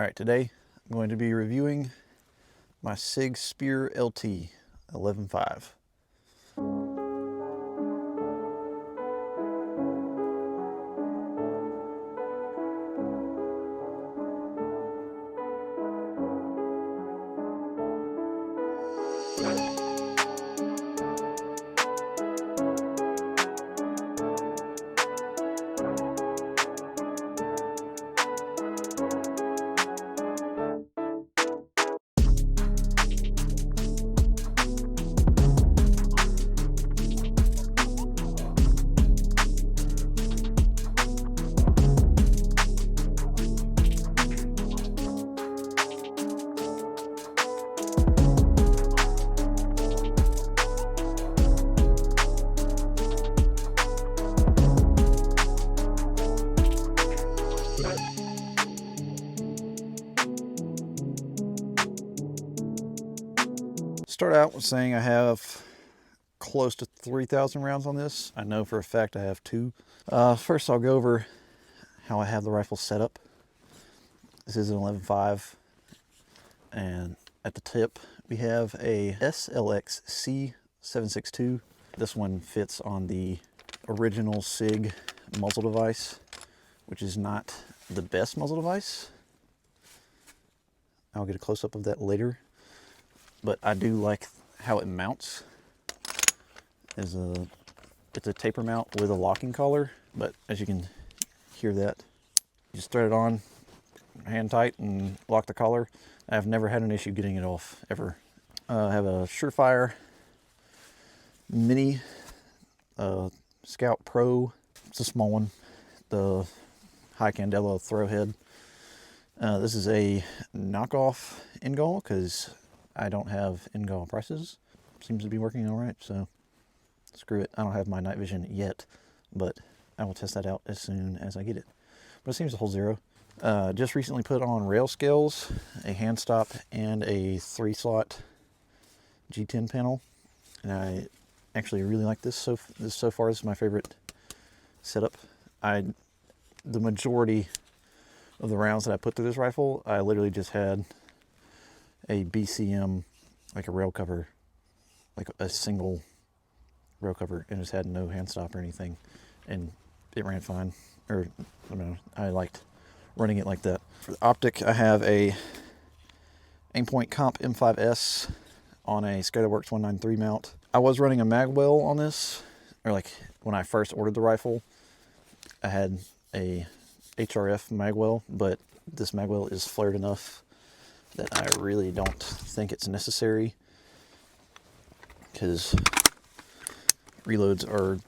All right, today I'm going to be reviewing my SIG Spear LT 11.5. Start out with saying I have close to 3,000 rounds on this. I know for a fact I have two. First I'll go over how I have the rifle set up. This is an 11.5, and at the tip we have a SLX C762. This one fits on the original SIG muzzle device, which is not the best muzzle device. I'll get a close-up of that later, but I do like how it mounts. It's a taper mount with a locking collar, but as you can hear that, you just thread it on hand tight and lock the collar. I've never had an issue getting it off, ever. I have a Surefire Mini Scout Pro. It's a small one, the high candela throwhead. This is a knockoff Ingall because I don't have Ingall prices. Seems to be working all right, so screw it. I don't have my night vision yet, but I will test that out as soon as I get it. But it seems to hold zero. Just recently put on rail scales, a hand stop, and a 3-slot G10 panel, and I actually really like this. So far, this is my favorite setup. The majority of the rounds that I put through this rifle, I literally just had a BCM, like a rail cover, like a single rail cover, and just had no hand stop or anything, and it ran fine. Or I mean, I liked running it like that. For the optic, I have a Aimpoint Comp M5S on a Skylarworks 193 mount. I was running a magwell on this, or like when I first ordered the rifle, I had a HRF magwell, but this magwell is flared enough that I really don't think it's necessary, because reloads are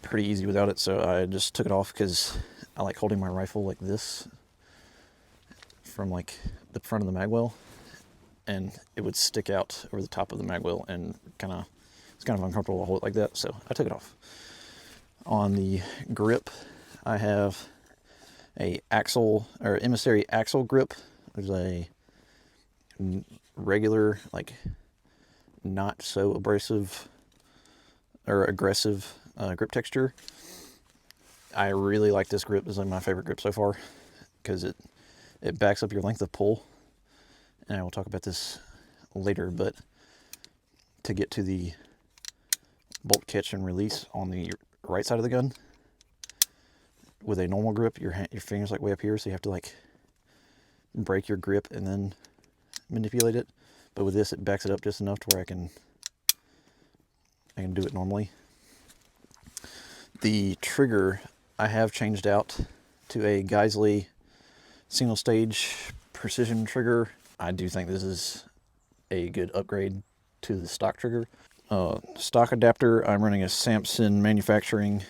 pretty easy without it. So I just took it off because I like holding my rifle like this from like the front of the magwell, and it would stick out over the top of the magwell, and it's kind of uncomfortable to hold it like that, so I took it off. On the grip, I have a Emissary axle grip. There's a regular, like, not so abrasive or aggressive grip texture. I really like this grip. This is like my favorite grip so far because it backs up your length of pull, and I will talk about this later. But to get to the bolt catch and release on the right side of the gun, with a normal grip, your finger's like way up here, so you have to like break your grip and then manipulate it. But with this, it backs it up just enough to where I can do it normally. The trigger I have changed out to a Geisley single stage precision trigger. I do think this is a good upgrade to the stock trigger. Stock adapter, I'm running a Samson Manufacturing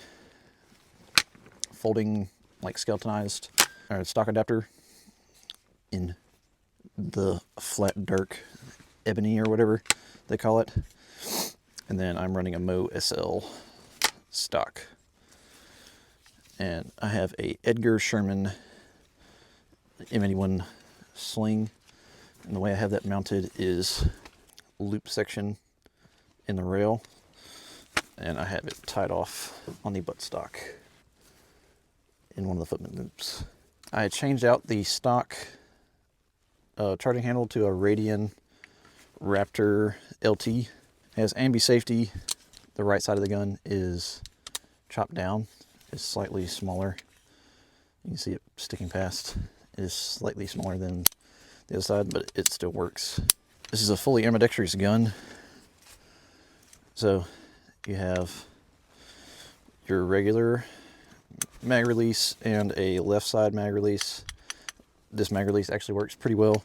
folding, like, skeletonized stock adapter in the flat dirk ebony or whatever they call it. And then I'm running a Mo SL stock, and I have a Edgar Sherman M81 sling, and the way I have that mounted is loop section in the rail, and I have it tied off on the buttstock in one of the footman loops. I changed out the stock charging handle to a Radian Raptor LT. It has ambi safety. The right side of the gun is chopped down. It's slightly smaller. You can see it sticking past. It is slightly smaller than the other side, but it still works. This is a fully ambidextrous gun. So you have your regular mag release and a left side mag release. This mag release actually works pretty well.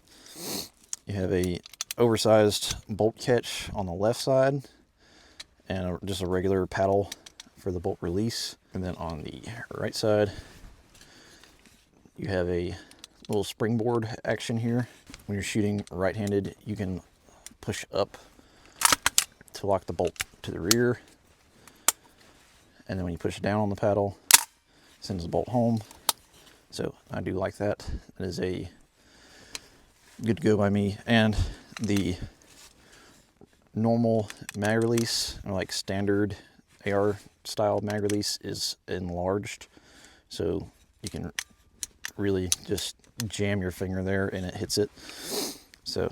You have a oversized bolt catch on the left side and just a regular paddle for the bolt release. And then on the right side, you have a little springboard action here. When you're shooting right-handed, you can push up to lock the bolt to the rear. And then when you push down on the paddle, it sends the bolt home. So I do like that. That is a good to go by me. And the normal mag release, or like standard AR style mag release, is enlarged. So you can really just jam your finger there and it hits it. So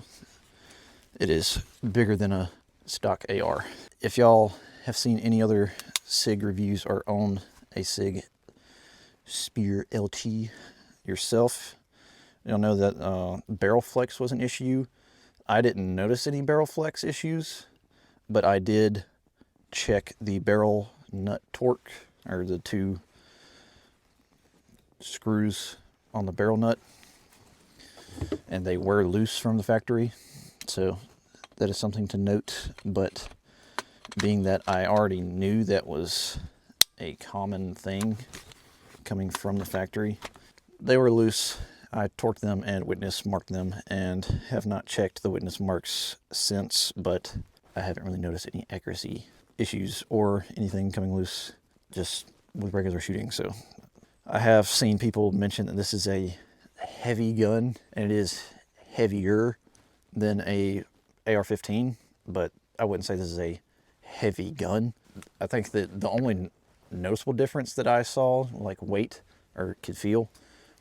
it is bigger than a stock AR. If y'all have seen any other SIG reviews or own a SIG Spear LT yourself, you'll know that barrel flex was an issue. I didn't notice any barrel flex issues, but I did check the barrel nut torque, or the two screws on the barrel nut, and they were loose from the factory. So that is something to note. But being that I already knew that was a common thing coming from the factory, they were loose. I torqued them and witness marked them, and have not checked the witness marks since, but I haven't really noticed any accuracy issues or anything coming loose just with regular shooting. So I have seen people mention that this is a heavy gun, and it is heavier than a AR-15, but I wouldn't say this is a heavy gun. I think that the only noticeable difference that I saw, like weight or could feel,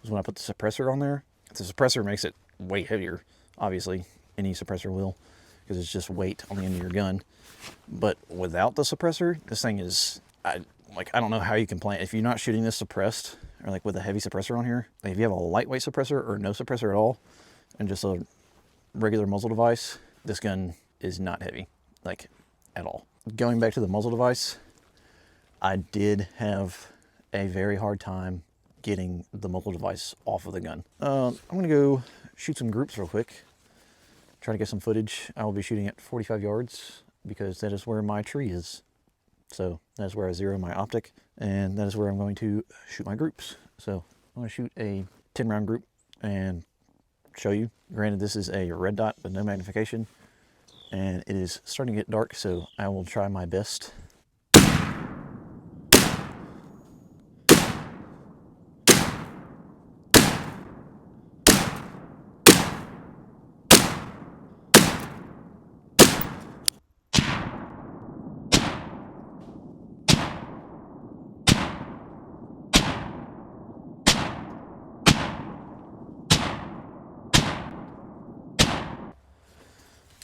was when I put the suppressor on there. The suppressor makes it way heavier. Obviously, any suppressor will, because it's just weight on the end of your gun. But without the suppressor, this thing is, I don't know how you can play it. If you're not shooting this suppressed, or like with a heavy suppressor on here, like if you have a lightweight suppressor or no suppressor at all, and just a regular muzzle device, this gun is not heavy, like at all. Going back to the muzzle device, I did have a very hard time getting the muzzle device off of the gun. I'm gonna go shoot some groups real quick, try to get some footage. I will be shooting at 45 yards because that is where my tree is. So that's where I zero my optic, and that is where I'm going to shoot my groups. So I'm gonna shoot a 10 round group and show you. Granted, this is a red dot with no magnification, and it is starting to get dark, so I will try my best.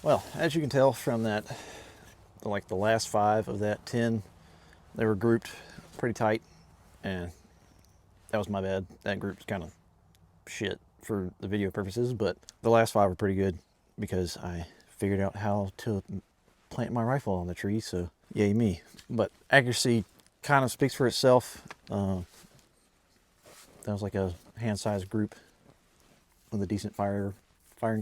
Well, as you can tell from that, like the last 5 of that 10, they were grouped pretty tight, and that was my bad. That group's kind of shit for the video purposes, but the last 5 were pretty good because I figured out how to plant my rifle on the tree, so yay me. But accuracy kind of speaks for itself. That was like a hand-sized group with a decent firing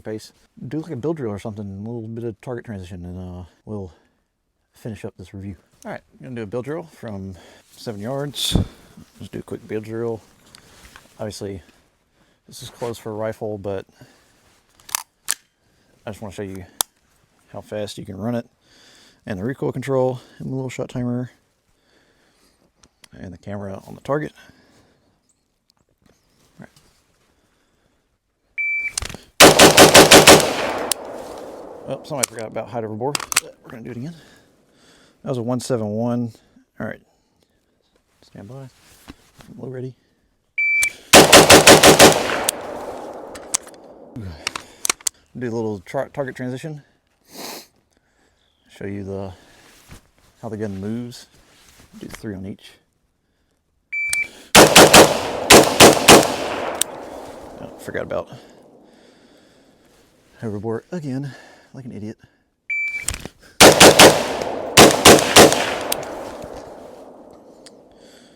pace. Do like a build drill or something, a little bit of target transition, and we'll finish up this review. All right, I'm gonna do a build drill from 7 yards. Just do a quick build drill. Obviously, this is close for a rifle, but I just want to show you how fast you can run it, and the recoil control, and the little shot timer, and the camera on the target. All right. Oh, somebody forgot about height over bore. We're gonna do it again. That was a 171. All right, stand by. Low ready. do a little target transition. Show you how the gun moves. Do 3 on each. Oh, forgot about hoverboard again, like an idiot.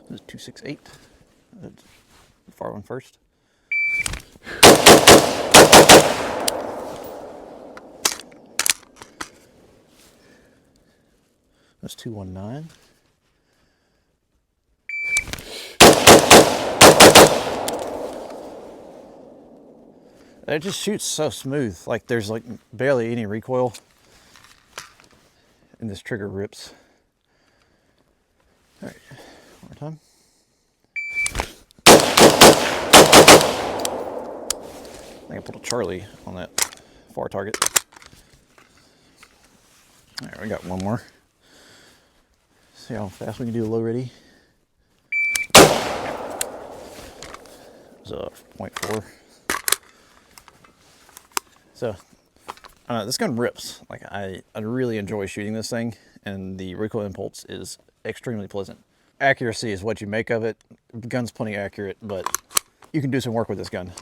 This is 268. That's the far one first. That's 219. It just shoots so smooth. Like there's like barely any recoil. And this trigger rips. All right, one more time. I think I pulled a Charlie on that far target. All right, we got one more. See how fast we can do a low ready. It's a 0.4. So this gun rips. Like I really enjoy shooting this thing, and the recoil impulse is extremely pleasant. Accuracy is what you make of it. The gun's plenty accurate, but you can do some work with this gun.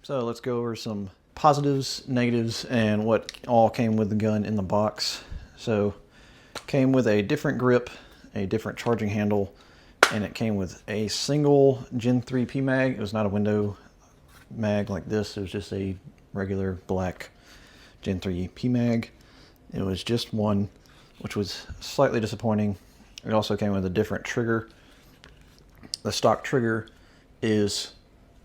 So let's go over some positives, negatives, and what all came with the gun in the box. So came with a different grip, a different charging handle, and it came with a single Gen 3 PMag. It was not a window mag like this. It was just a regular black Gen 3 PMag. It was just one, which was slightly disappointing. It also came with a different trigger. The stock trigger is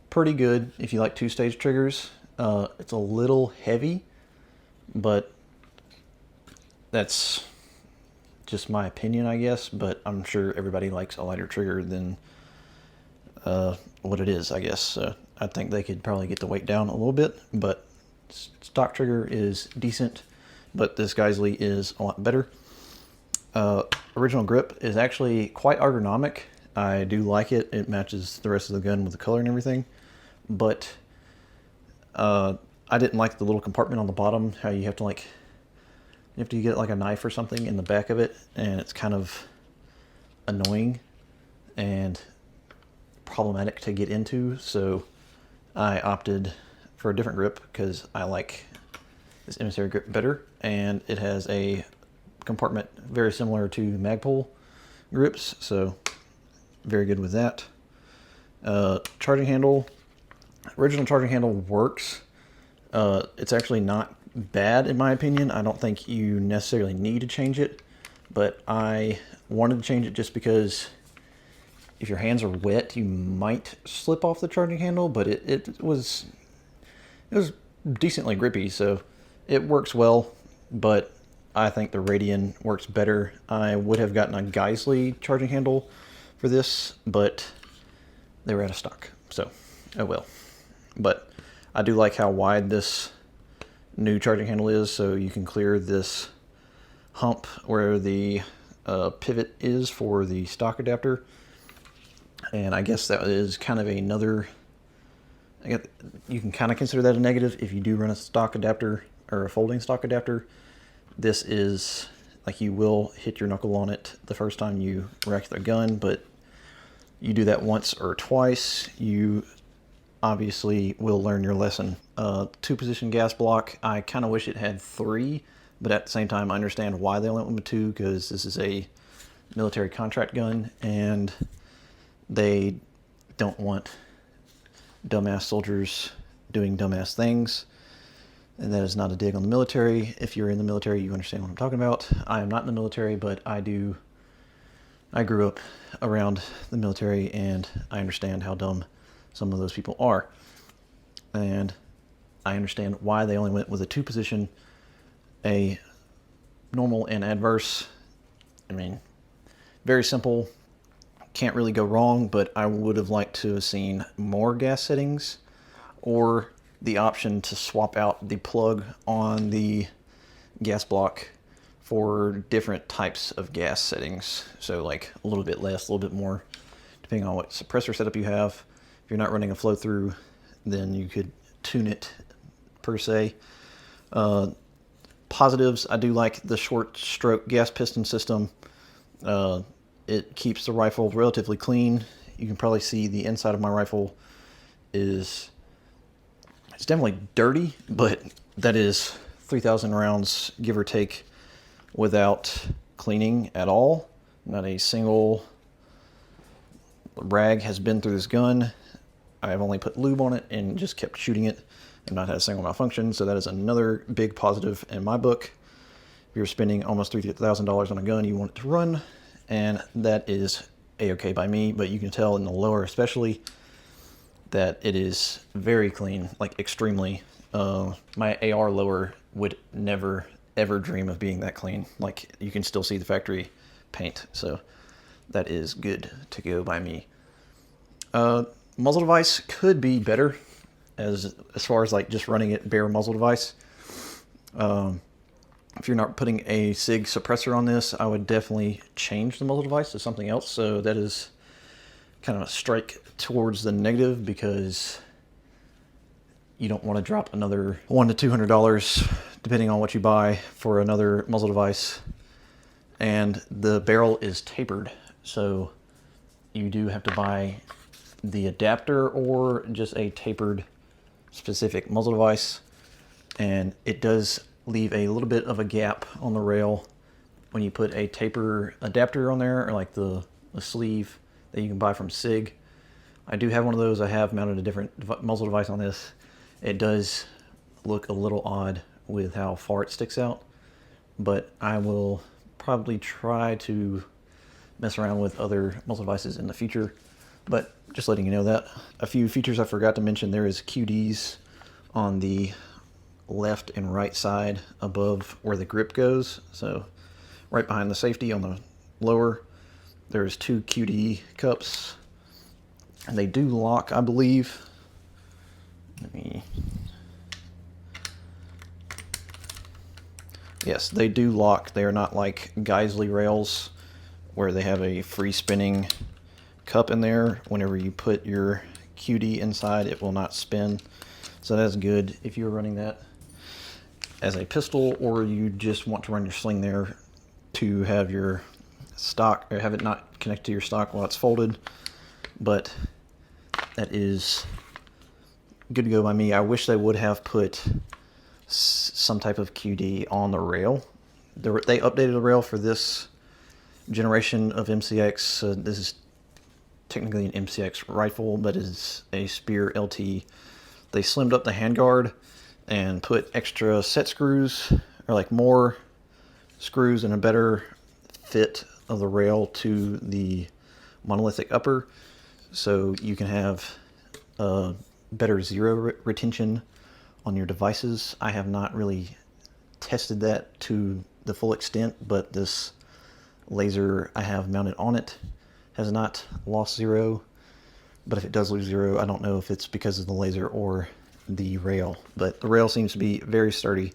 pretty good if you like 2-stage triggers. It's a little heavy, but that's just my opinion, I guess. But I'm sure everybody likes a lighter trigger than what it is, I guess. So I think they could probably get the weight down a little bit, but stock trigger is decent, but this Geisley is a lot better. Original grip is actually quite ergonomic. I do like it. It matches the rest of the gun with the color and everything, but I didn't like the little compartment on the bottom, how you have to get like a knife or something in the back of it, and it's kind of annoying and problematic to get into. So I opted for a different grip because I like this Emissary grip better, and it has a compartment very similar to Magpul grips, so very good with that. Charging handle, original charging handle works. It's actually not bad in my opinion. I don't think you necessarily need to change it, but I wanted to change it just because if your hands are wet, you might slip off the charging handle, but it was decently grippy, so it works well, but I think the Radian works better. I would have gotten a Geisley charging handle for this, but they were out of stock, so oh well. But I do like how wide this new charging handle is, so you can clear this hump where the pivot is for the stock adapter. And I guess that is kind of another, you can kind of consider that a negative if you do run a stock adapter or a folding stock adapter. This is like, you will hit your knuckle on it the first time you rack the gun, but you do that once or twice, you obviously will learn your lesson. 2-position gas block, I kind of wish it had 3, but at the same time I understand why they only went with 2, because this is a military contract gun and they don't want dumbass soldiers doing dumbass things. And that is not a dig on the military. If you're in the military, you understand what I'm talking about. I am not in the military, but I grew up around the military, and I understand how dumb some of those people are. And I understand why they only went with a 2-position, a normal and adverse. I mean, very simple, can't really go wrong, but I would have liked to have seen more gas settings, or the option to swap out the plug on the gas block for different types of gas settings. So like a little bit less, a little bit more, depending on what suppressor setup you have. If you're not running a flow through, then you could tune it per se. Positives, I do like the short stroke gas piston system. It keeps the rifle relatively clean. You can probably see the inside of my rifle is, it's definitely dirty, but that is 3,000 rounds, give or take, without cleaning at all. Not a single rag has been through this gun. I've only put lube on it and just kept shooting it and not had a single malfunction. So that is another big positive in my book. If you're spending almost $3,000 on a gun, you want it to run, and that is a-okay by me. But you can tell in the lower especially that it is very clean, like extremely. My AR lower would never ever dream of being that clean. Like, you can still see the factory paint, so that is good to go by me. Muzzle device could be better as far as like just running it bare muzzle device. If you're not putting a SIG suppressor on this, I would definitely change the muzzle device to something else. So that is kind of a strike towards the negative, because you don't want to drop another $100 to $200 depending on what you buy for another muzzle device. And the barrel is tapered, so you do have to buy the adapter or just a tapered specific muzzle device. And it does leave a little bit of a gap on the rail when you put a taper adapter on there, or like the sleeve that you can buy from SIG. I do have one of those. I have mounted a different muzzle device on this. It does look a little odd with how far it sticks out, but I will probably try to mess around with other muzzle devices in the future. But just letting you know that. A few features I forgot to mention, there is QDs on the left and right side above where the grip goes. So right behind the safety on the lower, there's 2 QD cups, and they do lock, I believe. Yes, they do lock. They are not like Geisley rails where they have a free spinning cup in there. Whenever you put your QD inside, it will not spin. So that's good if you're running that as a pistol, or you just want to run your sling there to have your stock, or have it not connect to your stock while it's folded. But that is good to go by me. I wish they would have put some type of QD on the rail. They updated the rail for this generation of MCX. This is technically an MCX rifle, but it's a Spear LT. They slimmed up the handguard and put extra set screws, or like more screws and a better fit of the rail to the monolithic upper, so you can have better zero retention on your devices. I have not really tested that to the full extent, but this laser I have mounted on it has not lost zero. But if it does lose zero, I don't know if it's because of the laser or the rail. But the rail seems to be very sturdy,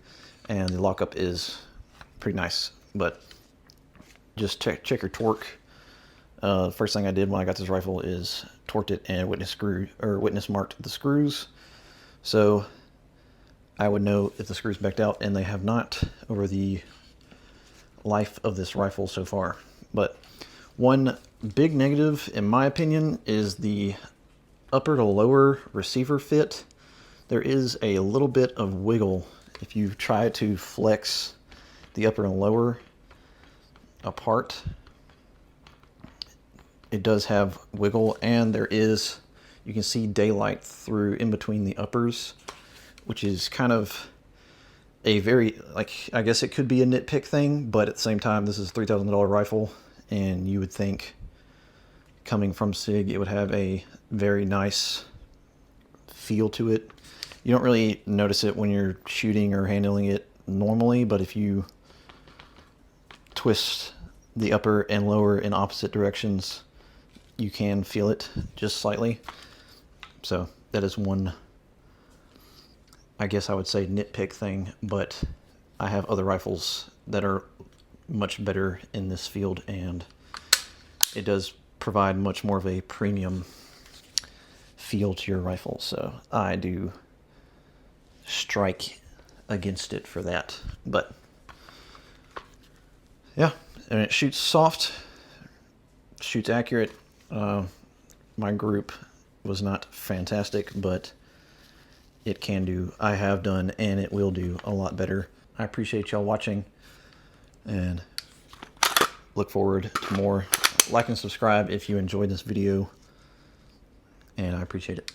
and the lockup is pretty nice. But just check your torque. First thing I did when I got this rifle is torqued it and witness marked the screws, so I would know if the screws backed out, and they have not over the life of this rifle so far. But one big negative, in my opinion, is the upper to lower receiver fit. There is a little bit of wiggle if you try to flex the upper and lower apart. It does have wiggle, and there is, you can see daylight through in between the uppers, which is kind of a very, like, I guess it could be a nitpick thing, but at the same time, this is a $3,000 rifle, and you would think, coming from SIG, it would have a very nice feel to it. You don't really notice it when you're shooting or handling it normally, but if you twist the upper and lower in opposite directions, you can feel it just slightly. So that is one, I guess I would say, nitpick thing, but I have other rifles that are much better in this field, and it does provide much more of a premium feel to your rifle. So I do strike against it for that. But yeah, and it shoots soft, shoots accurate. My group was not fantastic, but it can do. I have done, and it will do a lot better. I appreciate y'all watching, and look forward to more. Like and subscribe if you enjoyed this video, and I appreciate it.